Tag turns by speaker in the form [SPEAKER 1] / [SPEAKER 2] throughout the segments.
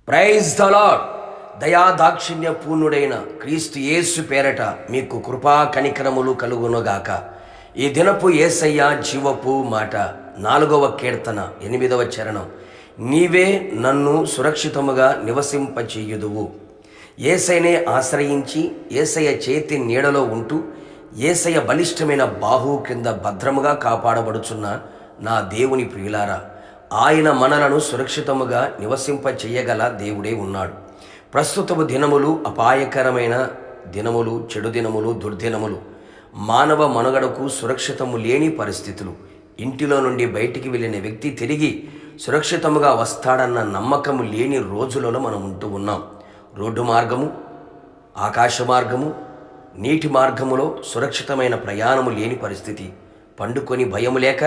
[SPEAKER 1] Praise the Lord. దయాదాక్షిణ్య పూర్ణుడైన క్రీస్తు యేసు పేరట మీకు కృపా కనికరములు కలుగునుగాక. ఈ దినపు యేసయ్య జీవపు మాట 4వ కీర్తన 8వ చరణం. నీవే నన్ను సురక్షితముగా నివసింపచేయుదువు. యేసయ్యనే ఆశ్రయించి యేసయ్య చేతి నీడలో ఉంటూ యేసయ్య బలిష్టమైన బాహువు క్రింద భద్రముగా కాపాడబడుచున్న నా దేవుని ప్రియులారా, ఆయన మనలను సురక్షితముగా నివసింపచేయగల దేవుడే ఉన్నాడు. ప్రస్తుతపు దినములు అపాయకరమైన దినములు, చెడు దినములు, దుర్దినములు, మానవ మనుగడకు సురక్షితము లేని పరిస్థితులు. ఇంటిలో నుండి బయటికి వెళ్ళిన వ్యక్తి తిరిగి సురక్షితముగా వస్తాడన్న నమ్మకము లేని రోజులలో మనం ఉంటూ ఉన్నాం. రోడ్డు మార్గము, ఆకాశ మార్గము, నీటి మార్గములో సురక్షితమైన ప్రయాణము లేని పరిస్థితి. పండుకొని భయము లేక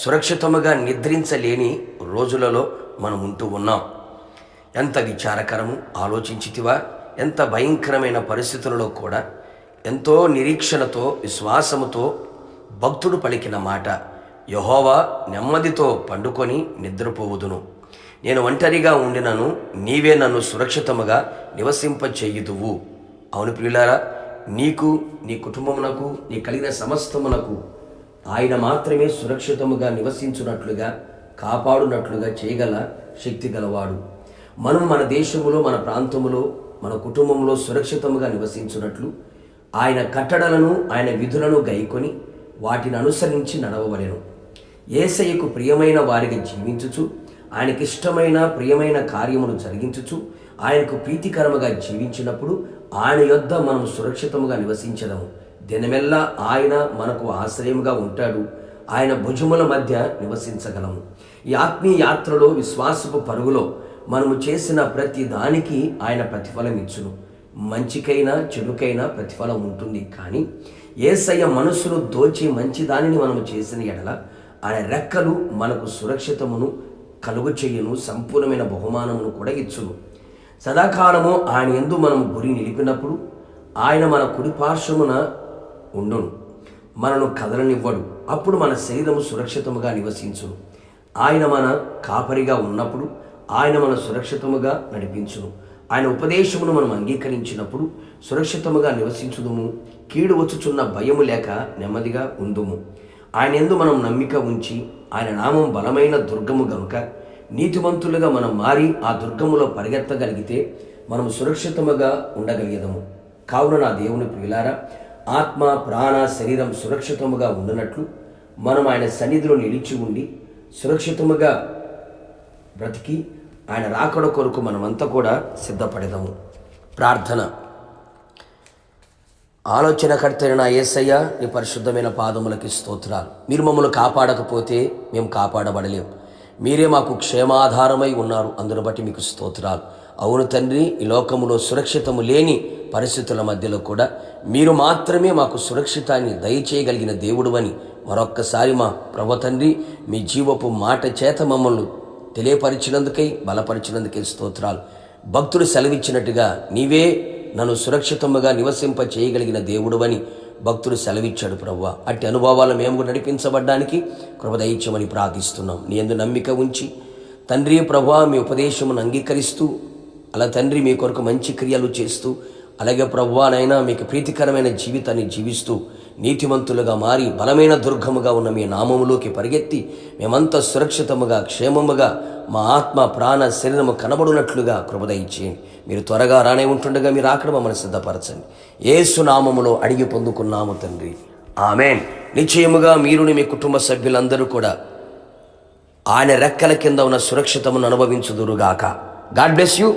[SPEAKER 1] సురక్షితముగా నిద్రించలేని రోజులలో మనం ఉంటూ ఉన్నాం. ఎంత విచారకరము ఆలోచించితివా? ఎంత భయంకరమైన పరిస్థితులలో కూడా ఎంతో నిరీక్షణతో విశ్వాసముతో భక్తుడు పలికిన మాట, యెహోవా నెమ్మదితో పండుకొని నిద్రపోవుదును. నేను ఒంటరిగా ఉండినను నీవే నన్ను సురక్షితముగా నివసింపచేయుదువు. అవును ప్రియులారా, నీకు, నీ కుటుంబమునకు, నీ కలిగిన సమస్తమునకు ఆయన మాత్రమే సురక్షితముగా నివసించున్నట్లుగా, కాపాడునట్లుగా చేయగల శక్తి గలవాడు. మనం మన దేశములో, మన ప్రాంతములో, మన కుటుంబంలో సురక్షితముగా నివసించున్నట్లు ఆయన కట్టడలను, ఆయన విధులను గైకొని వాటిని అనుసరించి నడవవలెను. యేసయ్యకు ప్రియమైన వారిగా జీవించుచు, ఆయనకిష్టమైన ప్రియమైన కార్యమును జరిగించుచు, ఆయనకు ప్రీతికరముగా జీవించినప్పుడు ఆయన యొద్ద మనం సురక్షితముగా నివసించదము. దినమెల్లా ఆయన మనకు ఆశ్రయముగా ఉంటాడు. ఆయన భుజముల మధ్య నివసించగలము. ఈ ఆత్మీయ యాత్రలో, విశ్వాసపు పరుగులో మనము చేసిన ప్రతి దానికి ఆయన ప్రతిఫలం ఇచ్చును. మంచికైనా చెడుకైనా ప్రతిఫలం ఉంటుంది. కానీ యేసయ్య మనసును దోచి మంచి దానిని మనము చేసిన ఎడల ఆయన రెక్కలు మనకు సురక్షితమును కలుగు చెయ్యును, సంపూర్ణమైన బహుమానమును కూడా ఇచ్చును. సదాకాలము ఆయన యందు మనం గురి నిలిపినప్పుడు ఆయన మన కుడి పార్శ్వమున ఉండును, మనను కదలనివ్వడు. అప్పుడు మన శరీరము సురక్షితముగా నివసించును. ఆయన మన కాపరిగా ఉన్నప్పుడు ఆయన మన సురక్షితముగా నడిపించును. ఆయన ఉపదేశమును మనం అంగీకరించినప్పుడు సురక్షితముగా నివసించుదుము. కీడు వచ్చుచున్న భయము లేక నెమ్మదిగా ఉందుము. ఆయన యందు మనం నమ్మిక ఉంచి, ఆయన నామం బలమైన దుర్గము గనుక నీతివంతులుగా మనం మారి ఆ దుర్గములో పరిగెత్తగలిగితే మనం సురక్షితముగా ఉండగలిగేదము. కావున నా దేవుని ప్రియులారా, ఆత్మ, ప్రాణ, శరీరం సురక్షితముగా ఉండనట్లు మనం ఆయన సన్నిధిలో నిలిచి ఉండి సురక్షితముగా బ్రతికి ఆయన రాకడ కొరకు మనమంతా కూడా సిద్ధపడదాము. ప్రార్థన. ఆలోచనకర్తైన నా యేసయ్య, నీ పరిశుద్ధమైన పాదములకి స్తోత్రాలు. మీరు మమ్మల్ని కాపాడకపోతే మేము కాపాడబడలేము. మీరే మాకు క్షేమాధారమై ఉన్నారు. అందును బట్టి మీకు స్తోత్రాలు. అవును తండ్రి, ఈ లోకములో సురక్షితము లేని పరిస్థితుల మధ్యలో కూడా మీరు మాత్రమే మాకు సురక్షితాన్ని దయచేయగలిగిన దేవుడు అని మరొక్కసారి మా ప్రభు తండ్రి మీ జీవపు మాట చేత మమ్మల్ని తెలియపరిచినందుకై, బలపరిచినందుకై స్తోత్రాలు. భక్తుడు సెలవిచ్చినట్టుగా నీవే నన్ను సురక్షితముగా నివసింప చేయగలిగిన దేవుడు అని భక్తుడు సెలవిచ్చాడు ప్రభువా. అట్టి అనుభవాలు మేము నడిపించబడ్డానికి కృప దయచేయమని ప్రార్థిస్తున్నాం. నీ యందు నమ్మిక ఉంచి తండ్రి ప్రభువా, మీ ఉపదేశమును అంగీకరిస్తూ, అలా తండ్రి మీ కొరకు మంచి క్రియలు చేస్తూ, అలాగే ప్రభువానైనా మీకు ప్రీతికరమైన జీవితాన్ని జీవిస్తూ నీతిమంతులుగా మారి బలమైన దుర్గముగా ఉన్న మీ నామములోకి పరిగెత్తి మేమంతా సురక్షితముగా, క్షేమముగా మా ఆత్మ, ప్రాణ, శరీరము కనబడినట్లుగా కృప దయచేయండి. మీరు త్వరగా రానే ఉంటుండగా మీరు ఆకడ మమ్మల్ని సిద్ధపరచండి. యేసు నామములో అడిగి పొందుకున్నాము తండ్రి, ఆమేన్. నిశ్చయముగా మీరుని మీ కుటుంబ సభ్యులందరూ కూడా ఆయన రెక్కల కింద ఉన్న సురక్షితమును అనుభవించుదురుగాక. God bless you.